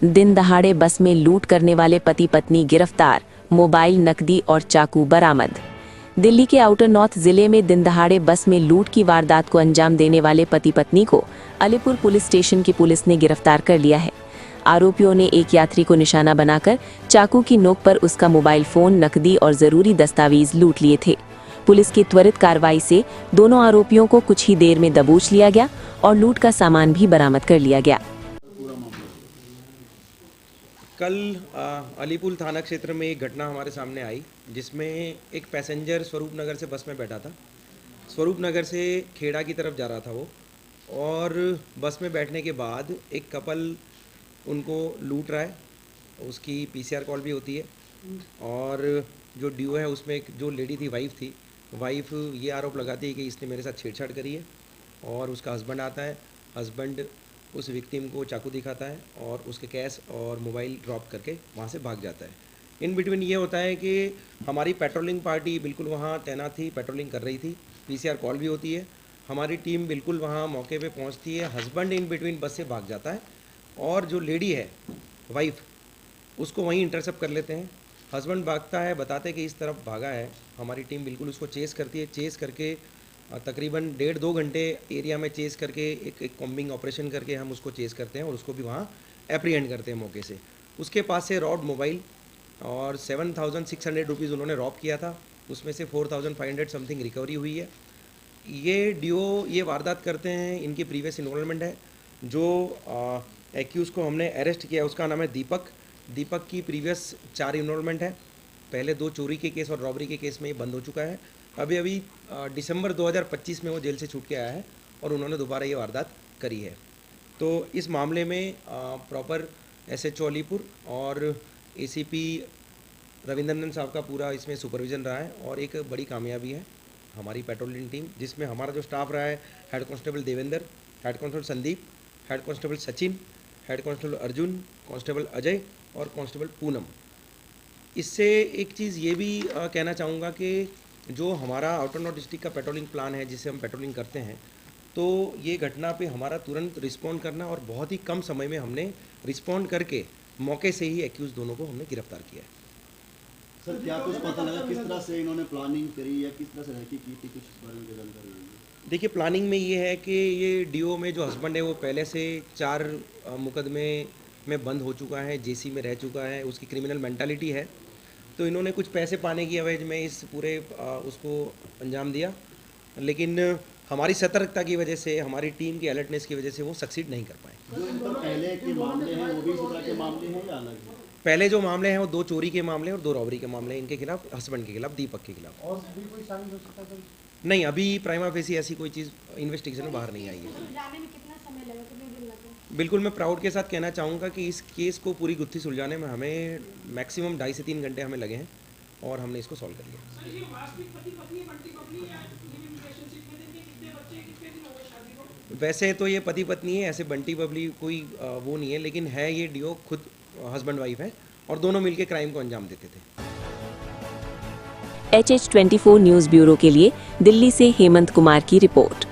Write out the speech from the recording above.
दिन दहाड़े बस में लूट करने वाले पति पत्नी गिरफ्तार, मोबाइल, नकदी और चाकू बरामद। दिल्ली के आउटर नॉर्थ जिले में दिन दहाड़े बस में लूट की वारदात को अंजाम देने वाले पति पत्नी को अलीपुर पुलिस स्टेशन की पुलिस ने गिरफ्तार कर लिया है। आरोपियों ने एक यात्री को निशाना बनाकर चाकू की नोक पर उसका मोबाइल फोन, नकदी और जरूरी दस्तावेज लूट लिए थे। पुलिस की त्वरित कार्रवाई से दोनों आरोपियों को कुछ ही देर में दबोच लिया गया और लूट का सामान भी बरामद कर लिया गया। कल अलीपुर थाना क्षेत्र में एक घटना हमारे सामने आई, जिसमें एक पैसेंजर स्वरूप नगर से बस में बैठा था। स्वरूप नगर से खेड़ा की तरफ जा रहा था वो, और बस में बैठने के बाद एक कपल उनको लूट रहा है। उसकी पीसीआर कॉल भी होती है, और जो ड्यू है उसमें एक जो लेडी थी, वाइफ ये आरोप लगाती है कि इसने मेरे साथ छेड़छाड़ करी है। और उसका हस्बैंड आता है, हस्बैंड उस विक्टिम को चाकू दिखाता है और उसके कैश और मोबाइल ड्रॉप करके वहाँ से भाग जाता है। इन बिटवीन ये होता है कि हमारी पेट्रोलिंग पार्टी बिल्कुल वहाँ तैनात थी, पेट्रोलिंग कर रही थी, पीसीआर कॉल भी होती है। हमारी टीम बिल्कुल वहाँ मौके पे पहुँचती है। हस्बैंड इन बिटवीन बस से भाग जाता है और जो लेडी है, वाइफ, उसको वहीं इंटरसेप्ट कर लेते हैं। हस्बैंड भागता है, बताते कि इस तरफ भागा है। हमारी टीम बिल्कुल उसको चेस करती है। चेस करके तकरीबन 1.5-2 घंटे एरिया में चेस करके एक कॉम्बिंग ऑपरेशन करके हम उसको चेस करते हैं और उसको भी वहाँ एप्रीहेंड करते हैं मौके से। उसके पास से रॉड मोबाइल और 7,600 रुपीज़ उन्होंने रॉब किया था, उसमें से 4,500 समथिंग रिकवरी हुई है। ये वारदात करते हैं, इनकी प्रीवियस इन्वॉल्वमेंट है। जो एक्यूज़ को हमने अरेस्ट किया उसका नाम है दीपक की प्रीवियस 4 इन्वॉल्वमेंट है। पहले 2 चोरी के केस और रॉबरी के केस में ये बंद हो चुका है। अभी दिसंबर 2025 में वो जेल से छूट के आया है और उन्होंने दोबारा ये वारदात करी है। तो इस मामले में प्रॉपर एसएचओ अलीपुर और एसीपी रविंद्रनंदन साहब का पूरा इसमें सुपरविजन रहा है। और एक बड़ी कामयाबी है हमारी पेट्रोलिंग टीम, जिसमें हमारा जो स्टाफ रहा है, head constable Devendra, head constable Sandeep, head constable Sachin, head constable Arjun, constable Ajay और कांस्टेबल पूनम। इससे एक चीज़ ये भी कहना चाहूँगा कि जो हमारा आउटर नॉर्थ डिस्ट्रिक्ट का पेट्रोलिंग प्लान है, जिसे हम पेट्रोलिंग करते हैं, तो ये घटना पे हमारा तुरंत रिस्पॉन्ड करना, और बहुत ही कम समय में हमने रिस्पॉन्ड करके मौके से ही एक्यूज़ दोनों को हमने गिरफ्तार किया है। सर, क्या कुछ पता लगा किस तरह से इन्होंने प्लानिंग करी या किस तरह से रहती की थी, कुछ इस बारे में जानकारी है? देखिए, प्लानिंग में ये है कि ये डीओ में जो हस्बैंड है वो पहले से 4 मुकदमे में बंद हो चुका है, जेसी में रह चुका है, उसकी क्रिमिनल मेंटालिटी है। तो इन्होंने कुछ पैसे पाने की एवज में इस पूरे उसको अंजाम दिया, लेकिन हमारी सतर्कता की वजह से, हमारी टीम की अलर्टनेस की वजह से वो सक्सीड नहीं कर पाए। जो इन पर पहले के मामले हैं वो भी इसी तरह के मामले हैं या अलग हैं? पहले जो मामले हैं वो 2 चोरी के मामले और 2 रॉबरी के मामले हैं इनके खिलाफ, हस्बैंड के खिलाफ, दीपक के खिलाफ। और भी कोई शामिल हो सकता है? नहीं, अभी प्राइमा फेसी ऐसी कोई चीज़ इन्वेस्टिगेशन में बाहर नहीं आई है। जाने में कितना समय लगा, कितने दिन लगे? बिल्कुल, मैं प्राउड के साथ कहना चाहूँगा कि इस केस को पूरी गुत्थी सुलझाने में हमें मैक्सिमम 2.5 से 3 घंटे हमें लगे हैं और हमने इसको सॉल्व कर लिया। वैसे तो ये पति पत्नी है, ऐसे बंटी बबली कोई वो नहीं है, लेकिन है ये डीओ खुद हस्बैंड वाइफ है और दोनों मिलके क्राइम को अंजाम देते थे। HH24 न्यूज़ ब्यूरो के लिए दिल्ली से हेमंत कुमार की रिपोर्ट।